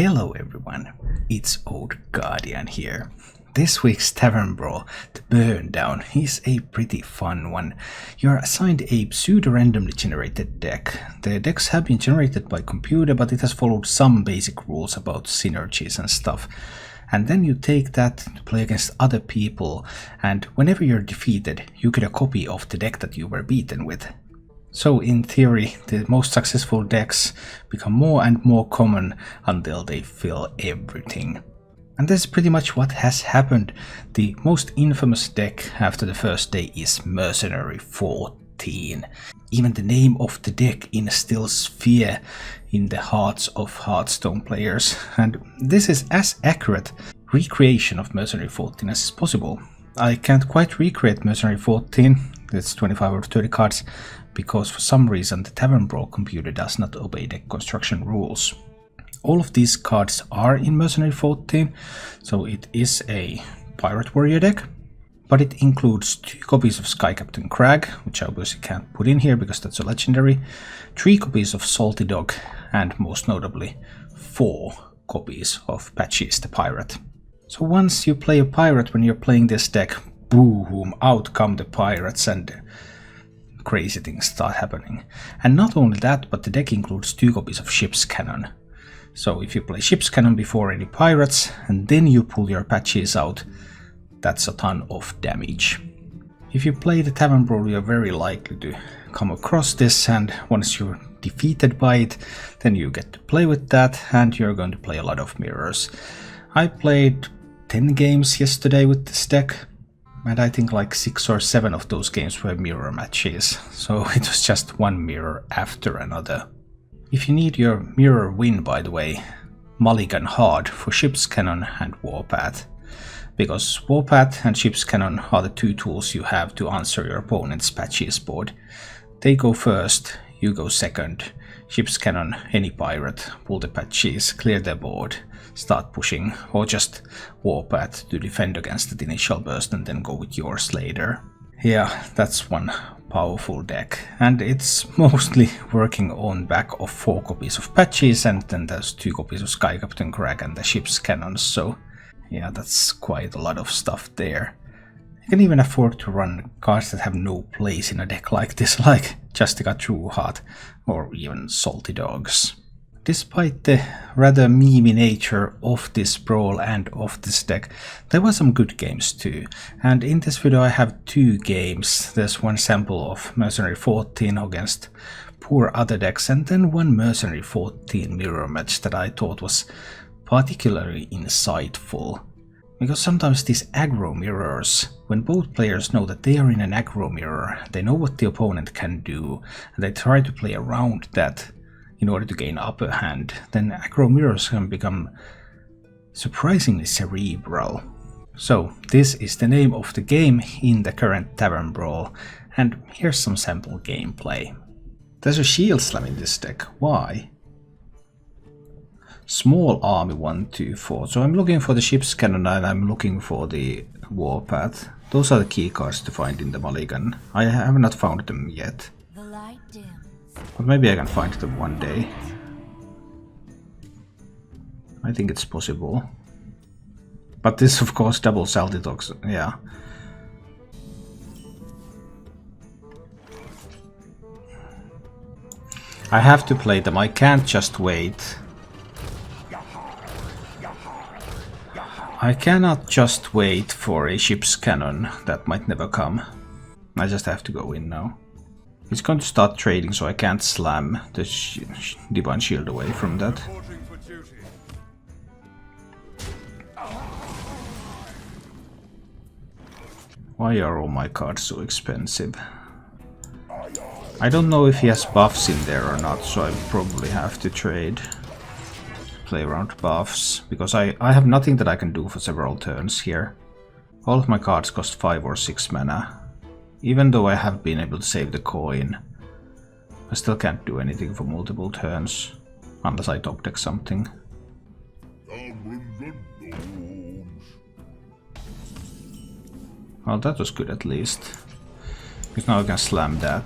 Hello everyone, it's Old Guardian here. This week's Tavern Brawl, the Burndown, is a pretty fun one. You're assigned a pseudo-randomly generated deck. The decks have been generated by computer, but it has followed some basic rules about synergies and stuff. And then you take that to play against other people, and whenever you're defeated, you get a copy of the deck that you were beaten with. So in theory, the most successful decks become more and more common until they fill everything. And that's pretty much what has happened. The most infamous deck after the first day is Mercenary 14. Even the name of the deck instills fear in the hearts of Hearthstone players, and this is as accurate recreation of Mercenary 14 as is possible. I can't quite recreate Mercenary 14, it's 25 or 30 cards, because for some reason the Tavern Brawl computer does not obey deck construction rules. All of these cards are in Mercenary 14, so it is a Pirate Warrior deck, but it includes 2 copies of Sky Captain Crag, which I obviously can't put in here because that's a legendary, 3 copies of Salty Dog, and most notably 4 copies of Patches the Pirate. So once you play a pirate when you're playing this deck, boom, out come the pirates and crazy things start happening. And not only that, but the deck includes 2 copies of Ship's Cannon. So if you play Ship's Cannon before any pirates, and then you pull your patches out, that's a ton of damage. If you play the Tavern Brawl, you're very likely to come across this, and once you're defeated by it, then you get to play with that, and you're going to play a lot of mirrors. I played 10 games yesterday with this deck, and I think like 6 or 7 of those games were mirror matches, so it was just one mirror after another. If you need your mirror win, by the way, mulligan hard for Ship's Cannon and Warpath, because Warpath and Ship's Cannon are the 2 tools you have to answer your opponent's patches board. They go first, you go second. Ship's Cannon, any pirate, pull the patches, clear their board, start pushing, or just Warpath to defend against the initial burst and then go with yours later. Yeah, that's one powerful deck, and it's mostly working on back of 4 copies of patches, and then there's 2 copies of Sky Captain Crag and the Ship's Cannons, so yeah, that's quite a lot of stuff there. You can even afford to run cards that have no place in a deck like this, like Justica Trueheart or even Salty Dogs. Despite the rather memey nature of this brawl and of this deck, there were some good games too. And in this video I have 2 games. There's one sample of Mercenary 14 against poor other decks, and then one Mercenary 14 mirror match that I thought was particularly insightful. Because sometimes these aggro mirrors, when both players know that they are in an aggro mirror, they know what the opponent can do, and they try to play around that in order to gain upper hand, then aggro mirrors can become surprisingly cerebral. So this is the name of the game in the current Tavern Brawl, and here's some sample gameplay. There's a shield slam in this deck. Why? Small army 1, 2, 4. So I'm looking for the Ship's Cannon and I'm looking for the Warpath. Those are the key cards to find in the mulligan. I have not found them yet. But maybe I can find them one day. I think it's possible. But this of course double Salty Dogs, yeah. I have to play them, I can't just wait. I cannot just wait for a Ship's Cannon, that might never come. I just have to go in now. It's going to start trading, so I can't slam the Divine Shield away from that. Why are all my cards so expensive? I don't know if he has buffs in there or not, so I probably have to trade. Play around buffs, because I have nothing that I can do for several turns here. All of my cards cost 5 or 6 mana. Even though I have been able to save the coin, I still can't do anything for multiple turns, unless I top deck something. Well, that was good at least, because now I can slam that.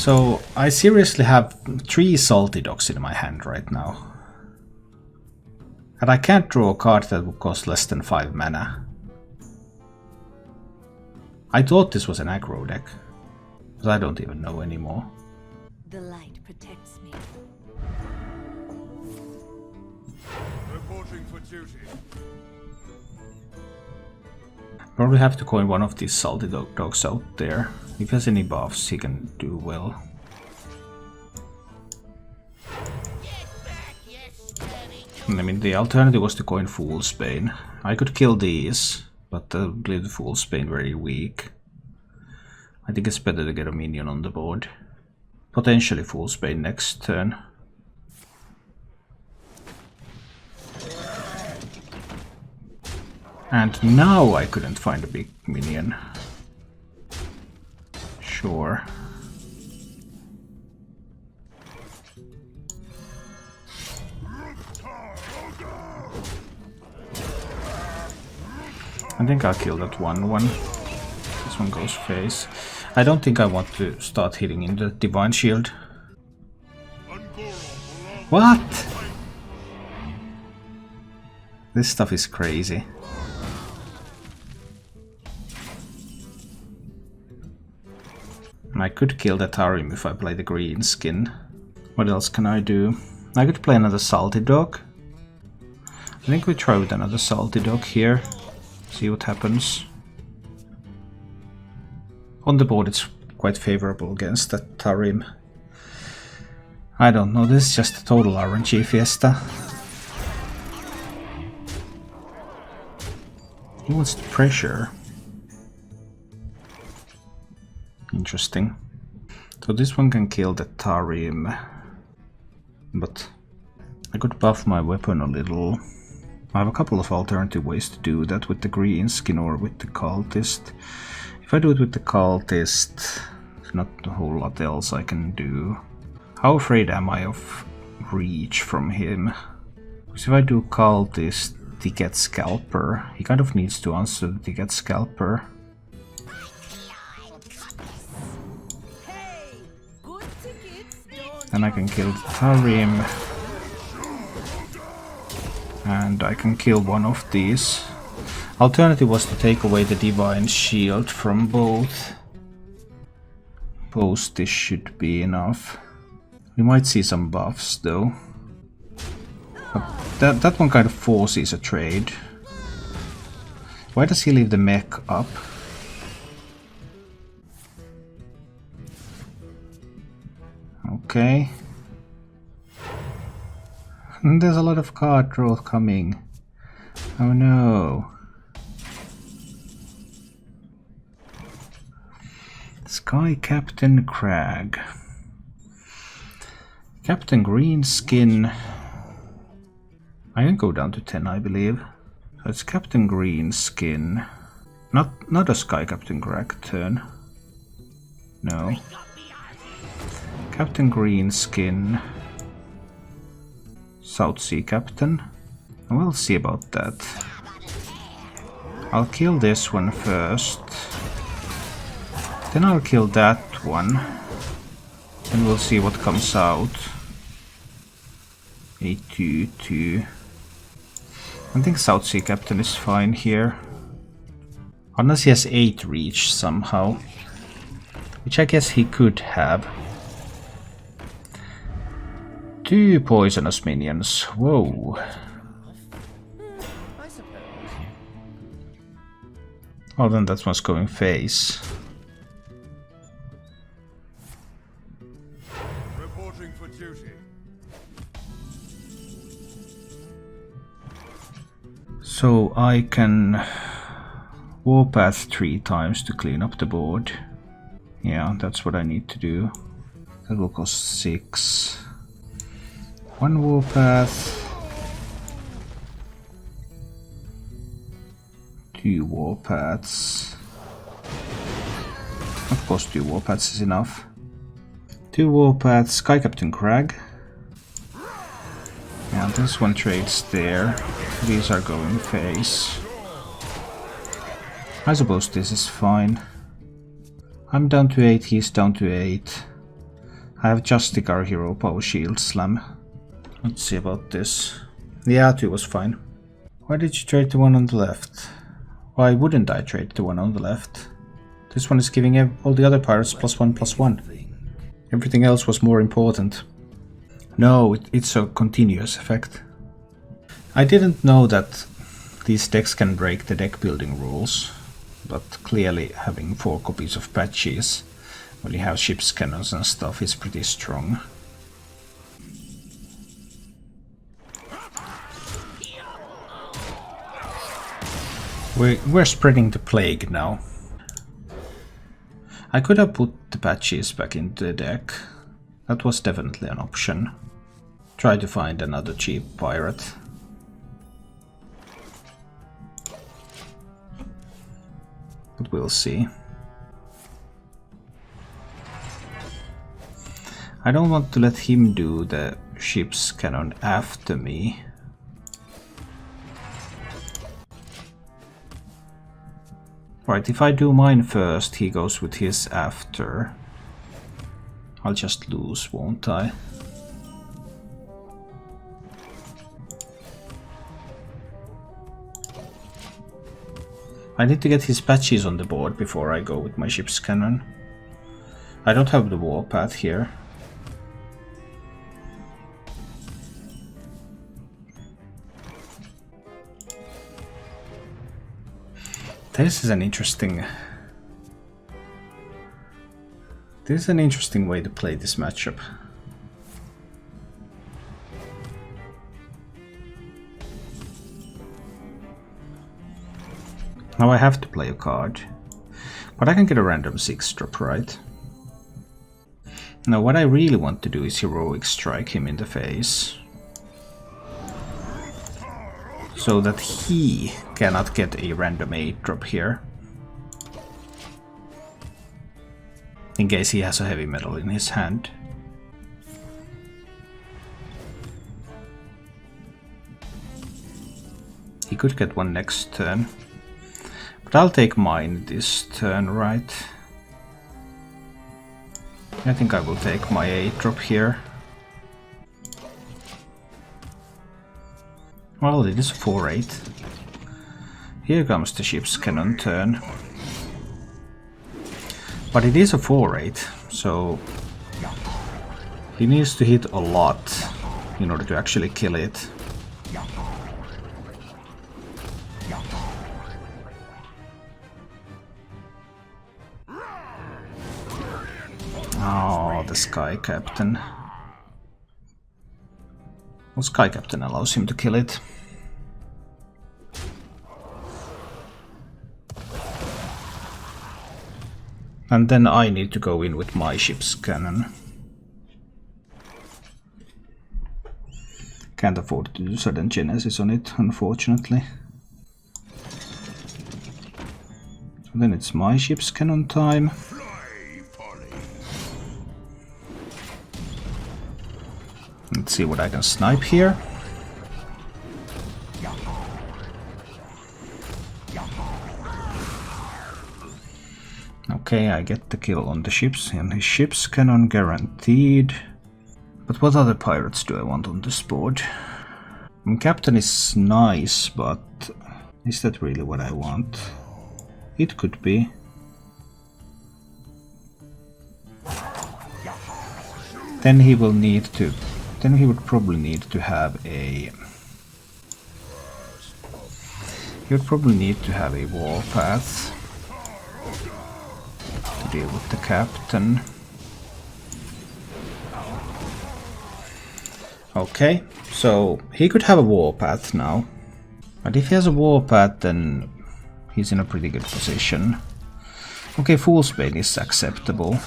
So I seriously have 3 salty dogs in my hand right now. And I can't draw a card that would cost less than 5 mana. I thought this was an aggro deck, but I don't even know anymore. The light protects me. Reporting for duty. Probably have to coin one of these salty dogs out there. If he has any buffs, he can do well. I mean, the alternative was to coin Fool's Bane. I could kill these, but I believe the Fool's Bane very weak. I think it's better to get a minion on the board. Potentially Fool's Bane next turn. And now I couldn't find a big minion. Sure. I think I'll kill that one. This one goes face. I don't think I want to start hitting in the Divine Shield. What? This stuff is crazy. I could kill the Tarim if I play the green skin. What else can I do? I could play another salty dog. I think we try with another salty dog here. See what happens. On the board it's quite favorable against that Tarim. I don't know, this is just a total RNG fiesta. He wants the pressure. Interesting. So this one can kill the Tarim, but I could buff my weapon a little. I have a couple of alternative ways to do that, with the green skin or with the cultist. If I do it with the cultist, there's not a whole lot else I can do. How afraid am I of reach from him? Because if I do cultist, Ticket Scalper, he kind of needs to answer the Ticket Scalper. Then I can kill Tarim. And I can kill one of these. Alternative was to take away the Divine Shield from both. Post this should be enough. We might see some buffs though. But that one kind of forces a trade. Why does he leave the mech up? Okay. There's a lot of card draw coming. Oh no. Sky Captain Crag. Captain Greenskin. I can go down to 10, I believe. So it's Captain Greenskin. Not a Sky Captain Crag turn. No. Captain Greenskin. South Sea Captain. We'll see about that. I'll kill this one first. Then I'll kill that one. And we'll see what comes out. 8/2/2. I think South Sea Captain is fine here. Unless he has 8 reach somehow. Which I guess he could have. 2 poisonous minions. Whoa. Oh, then that one's going face. Reporting for duty. So I can warpath 3 times to clean up the board. Yeah, that's what I need to do. That will cost 6. 1 warpath. 2 warpaths. Of course 2 warpaths is enough. 2 warpaths, Sky Captain Crag. Yeah, this one trades there. These are going face. I suppose this is fine. I'm down to 8, he's down to 8. I have Justic, our hero, power shield slam. Let's see about this. Yeah, 2 was fine. Why did you trade the one on the left? Why wouldn't I trade the one on the left? This one is giving all the other pirates +1/+1. Everything else was more important. No, it's a continuous effect. I didn't know that these decks can break the deck building rules, but clearly having 4 copies of patches when you have ships, cannons and stuff is pretty strong. We're spreading the plague now. I could have put the patches back into the deck. That was definitely an option. Try to find another cheap pirate. But we'll see. I don't want to let him do the ship's cannon after me. Right, if I do mine first, he goes with his after. I'll just lose, won't I? I need to get his patches on the board before I go with my ship's cannon. I don't have the warpath here. This is an interesting way to play this matchup. Now I have to play a card, but I can get a random 6 drop, right? Now what I really want to do is heroic strike him in the face, so that he cannot get a random 8 drop here, in case he has a heavy metal in his hand. He could get one next turn, but I'll take mine this turn, right? I think I will take my 8 drop here. Well, it is a 4/8. Here comes the ship's cannon turn. But it is a 4/8, so he needs to hit a lot in order to actually kill it. Oh, the Sky Captain. Well, Sky Captain allows him to kill it. And then I need to go in with my ship's cannon. Can't afford to do sudden genesis on it, unfortunately. So then it's my ship's cannon time. Let's see what I can snipe here. Okay, I get the kill on the ships, and his ship's cannon guaranteed. But what other pirates do I want on this board? Captain is nice, but is that really what I want? It could be. Then he will need to... Then he would probably need to have a... He would probably need to have a warpath to deal with the captain. Okay, so he could have a warpath now. But if he has a warpath, then he's in a pretty good position. Okay, Fool's Bane is acceptable.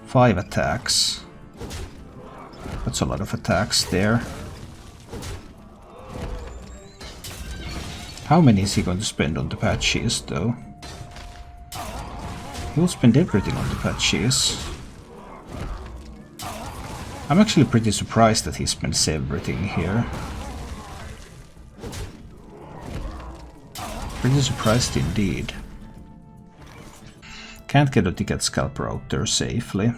5 attacks. That's a lot of attacks there. How many is he going to spend on the patches, though? He will spend everything on the patches. I'm actually pretty surprised that he spends everything here. Pretty surprised indeed. Can't get a ticket scalper out there safely.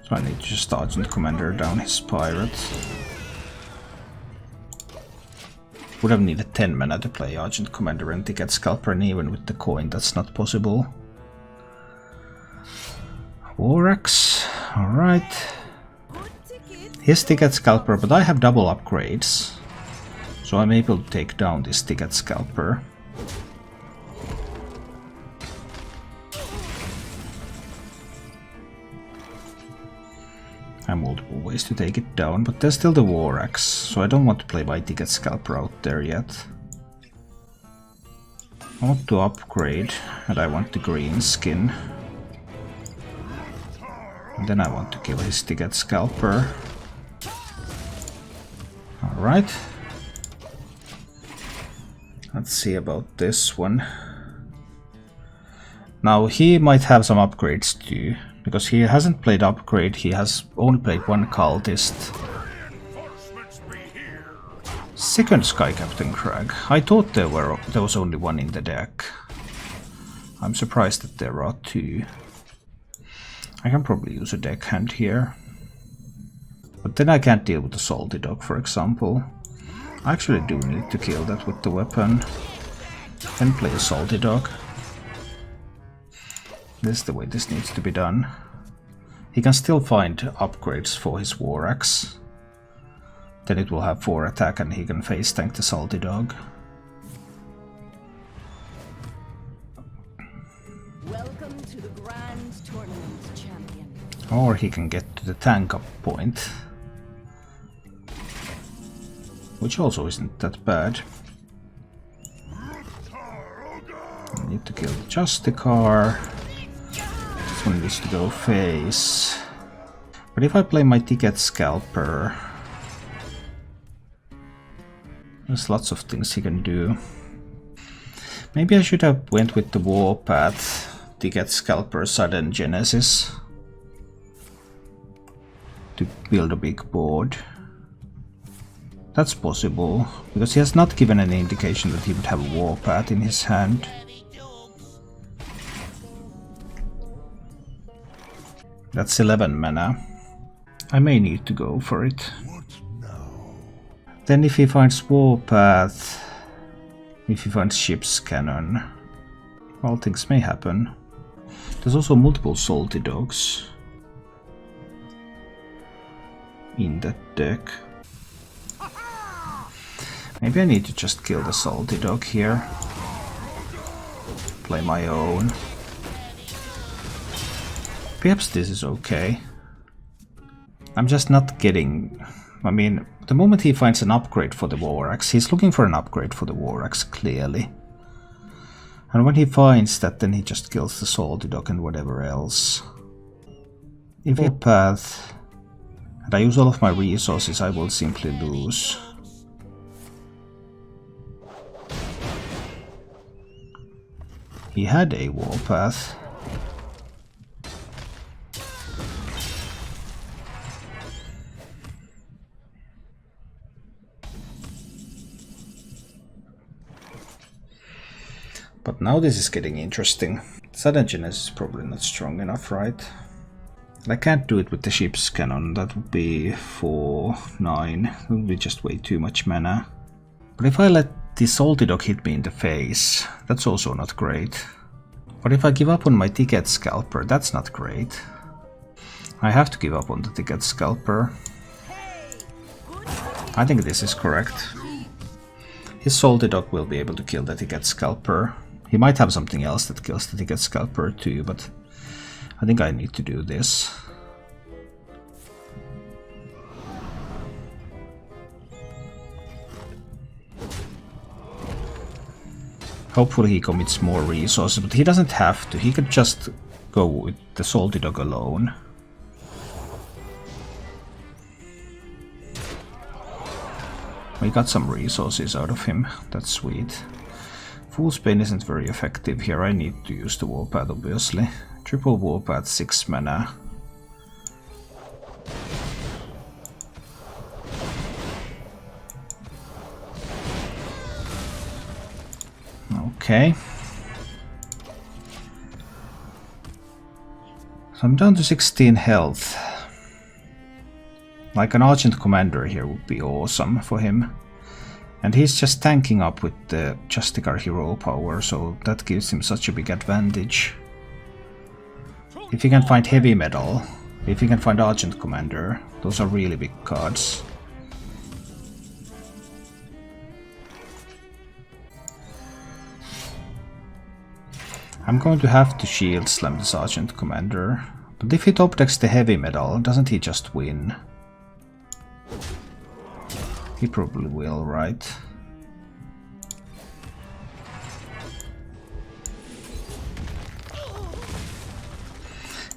So I need to just Argent Commander down his pirate. Would have needed 10 mana to play Argent Commander and Ticket Scalper, and even with the coin that's not possible. Vorax, alright. His Ticket Scalper, but I have double upgrades. So I'm able to take down this Ticket Scalper. I have multiple ways to take it down, but there's still the Vorax, so I don't want to play my Ticket Scalper out there yet. I want to upgrade, and I want the green skin. And then I want to kill his Ticket Scalper. Alright. Let's see about this one. Now he might have some upgrades too, because he hasn't played upgrade, he has only played one cultist. Second Sky Captain Crag. I thought there was only one in the deck. I'm surprised that there are two. I can probably use a deckhand here. But then I can't deal with the Salty Dog, for example. I actually do need to kill that with the weapon. Then play a Salty Dog. This is the way this needs to be done. He can still find upgrades for his Vorax. Then it will have 4 attack and he can face tank the Salty Dog. Welcome to the Grand Tournament, champion. Or he can get to the tank up point. Which also isn't that bad. I need to kill the Justicar. This one needs to go face. But if I play my Ticket Scalper, there's lots of things he can do. Maybe I should have went with the Warpath, Ticket Scalper, Sudden Genesis to build a big board. That's possible, because he has not given any indication that he would have a Warpath in his hand. That's 11 mana. I may need to go for it. Then if he finds Warpath, if he finds Ship's Cannon, well, things may happen. There's also multiple Salty Dogs in that deck. Maybe I need to just kill the Salty Dog here. Play my own. Perhaps this is okay. I'm just not getting... I mean, the moment he finds an upgrade for the Vorax, he's looking for an upgrade for the Vorax, clearly. And when he finds that, then he just kills the Salty Dog and whatever else. If he path and I use all of my resources, I will simply lose. He had a Warpath. But now this is getting interesting. Sudden Genesis is probably not strong enough, right? I can't do it with the Ship's Cannon, that would be 4-9, that would be just way too much mana. But if I let the Salty Dog hit me in the face, that's also not great. But if I give up on my Ticket Scalper, that's not great. I have to give up on the Ticket Scalper. I think this is correct. His Salty Dog will be able to kill the Ticket Scalper. He might have something else that kills the Ticket Scalper too, but I think I need to do this. Hopefully he commits more resources, but he doesn't have to. He could just go with the Salty Dog alone. We got some resources out of him, that's sweet. Fool's Bane isn't very effective here, I need to use the Warpath obviously. Triple Warpath, 6 mana. Okay. So I'm down to 16 health. Like an Argent Commander here would be awesome for him. And he's just tanking up with the Justicar hero power, so that gives him such a big advantage. If he can find Heavy Metal, if he can find Argent Commander, those are really big cards. I'm going to have to shield slam the Sergeant Commander, but if he top decks the Heavy Metal, doesn't he just win? He probably will, right?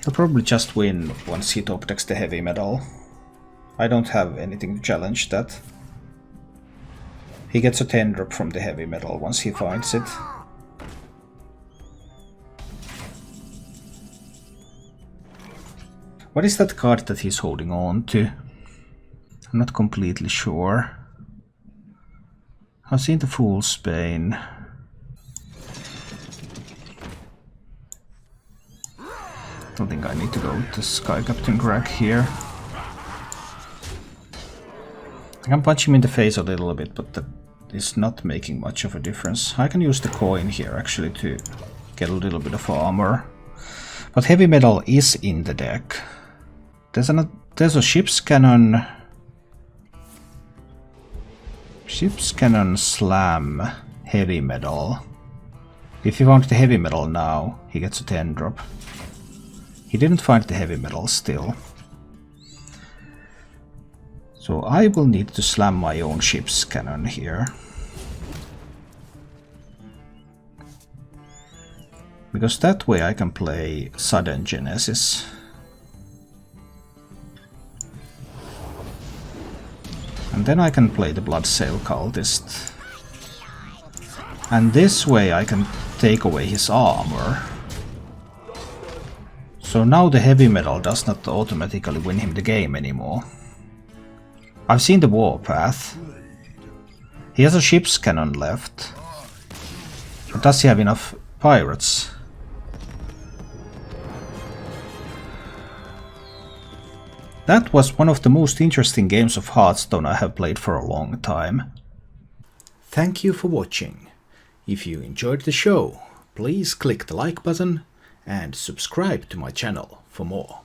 He'll probably just win once he top decks the Heavy Metal. I don't have anything to challenge that. He gets a 10-drop from the Heavy Metal once he finds it. What is that card that he's holding on to? I'm not completely sure. I've seen the Fool's Bane. Don't think I need to go with the Sky Captain Greg here. I can punch him in the face a little bit, but that is not making much of a difference. I can use the coin here actually to get a little bit of armor. But Heavy Metal is in the deck. There's a Ship's Cannon. Ship's Cannon slam Heavy Metal. If he found the Heavy Metal now, he gets a 10-drop. He didn't find the Heavy Metal still. So I will need to slam my own Ship's Cannon here. Because that way I can play Sudden Genesis. And then I can play the Bloodsail Cultist. And this way I can take away his armor. So now the Heavy Metal does not automatically win him the game anymore. I've seen the Warpath. He has a Ship's Cannon left. But does he have enough pirates? That was one of the most interesting games of Hearthstone I have played for a long time. Thank you for watching. If you enjoyed the show, please click the like button and subscribe to my channel for more.